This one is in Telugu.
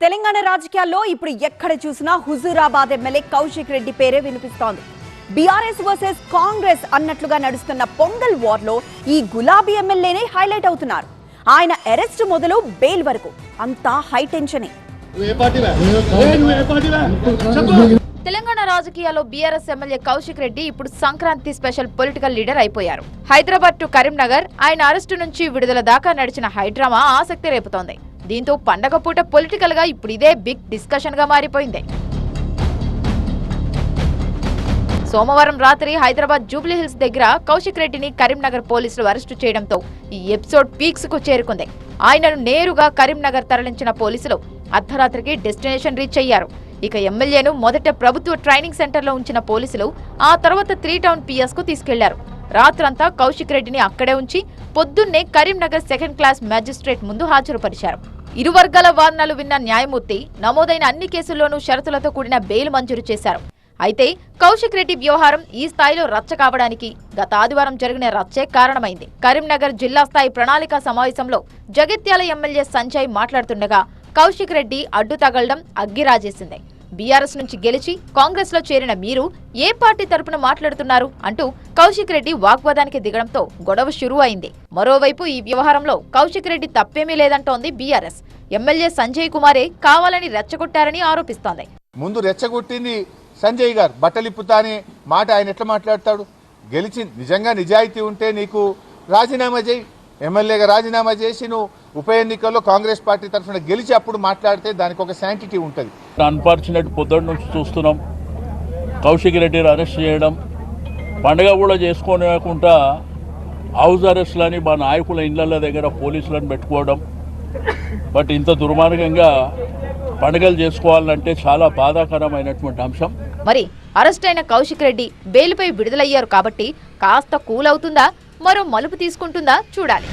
తెలంగాణ రాజకీయాల్లో ఇప్పుడు ఎక్కడ చూసినా హుజూరాబాద్ ఎమ్మెల్యే కౌశిక్ రెడ్డి పేరే వినిపిస్తోంది. బీఆర్ఎస్ వర్సెస్ కాంగ్రెస్ అన్నట్లుగా నడుస్తున్న పొంగల్ వార్ లో ఈ గులాబీ ఎమ్మెల్యేనే హైలైట్ అవుతున్నారు. ఆయన అరెస్ట్ మొదలు బెయిల్ వరకు అంతా హై టెన్షనే. తెలంగాణ రాజకీయాల్లో బీఆర్ఎస్ ఎమ్మెల్యే కౌశిక్ రెడ్డి ఇప్పుడు సంక్రాంతి స్పెషల్ పొలిటికల్ లీడర్ అయిపోయారు. హైదరాబాద్ టు కరీంనగర్ ఆయన అరెస్టు నుంచి విడుదల దాకా నడిచిన హైడ్రామా ఆసక్తి రేపుతోంది. దీంతో పండగ పూట పొలిటికల్ గా ఇప్పుడు ఇదే బిగ్ డిస్కషన్ గా మారిపోయింది. సోమవారం రాత్రి హైదరాబాద్ జూబ్లీ హిల్స్ దగ్గర కౌశిక్ రెడ్డిని కరీంనగర్ పోలీసులు అరెస్టు చేయడంతో ఈ ఎపిసోడ్ పీక్స్ కు చేరుకుంది. ఆయనను నేరుగా కరీంనగర్ తరలించిన పోలీసులు అర్ధరాత్రికి డెస్టినేషన్ రీచ్ అయ్యారు. ఇక ఎమ్మెల్యేను మొదట ప్రభుత్వ ట్రైనింగ్ సెంటర్ లో ఉంచిన పోలీసులు ఆ తర్వాత 3 టౌన్ పిఎస్ కు తీసుకెళ్లారు. రాత్రంతా కౌశిక్ రెడ్డిని అక్కడే ఉంచి పొద్దున్నే కరీంనగర్ 2nd క్లాస్ మ్యాజిస్ట్రేట్ ముందు హాజరుపరిచారు. ఇరు వర్గాల వాదనలు విన్న న్యాయమూర్తి నమోదైన అన్ని కేసుల్లోనూ షరతులతో కూడిన బెయిల్ మంజూరు చేశారు. అయితే కౌశిక్ రెడ్డి వ్యవహారం ఈ స్థాయిలో రచ్చ కావడానికి గత ఆదివారం జరిగిన రచ్చే కారణమైంది. కరీంనగర్ జిల్లా స్థాయి ప్రణాళిక సమావేశంలో జగిత్యాల ఎమ్మెల్యే సంజయ్ మాట్లాడుతుండగా కౌశిక్ రెడ్డి అడ్డు తగలడం అగ్గిరాజేసింది. బీఆర్ఎస్ నుంచి గెలిచి కాంగ్రెస్ లో చేరిన మీరు ఏ పార్టీ తరపున మాట్లాడుతున్నారు అంటూ కౌశిక్ రెడ్డి వాగ్వాదానికి దిగడంతో గొడవ షురూ అయింది. మరోవైపు ఈ వ్యవహారంలో కౌశిక్ రెడ్డి తప్పేమీ లేదంటోంది బీఆర్ఎస్. ఎమ్మెల్యే సంజయ్ కుమారే కావాలని రెచ్చగొట్టారని ఆరోపిస్తోంది. ముందు రెచ్చగొట్టింది సంజయ్ గారు. బట్టలిప్పుతా అనే మాట ఆయన ఎట్లా మాట్లాడతాడు? గెలిచి నిజంగా నిజాయితీ ఉంటే నీకు రాజీనామా చేయి, ఎమ్మెల్యేగా రాజీనామా చేసి నువ్వు ఉప ఎన్నికల్లో కాంగ్రెస్ పార్టీ తరఫున గెలిచి అప్పుడు మాట్లాడితే దానికి ఒక శాంటిటీ ఉంటుంది. అన్ఫార్చునేట్ పొద్దున్న నుంచి చూస్తున్నాం కౌశిక్ రెడ్డిని అరెస్ట్ చేయడం, పండగ కూడా చేసుకోలేకుండా హౌస్ అరెస్ట్లని మా నాయకుల ఇళ్ల దగ్గర పోలీసులను పెట్టుకోవడం. బట్ ఇంత దుర్మార్గంగా పండుగలు చేసుకోవాలంటే చాలా బాధాకరమైనటువంటి అంశం. మరి అరెస్ట్ అయిన కౌశిక్ రెడ్డి బెయిల్పై విడుదలయ్యారు కాబట్టి కాస్త కూల్ అవుతుందా, మరో మలుపు తీసుకుంటుందా చూడాలి.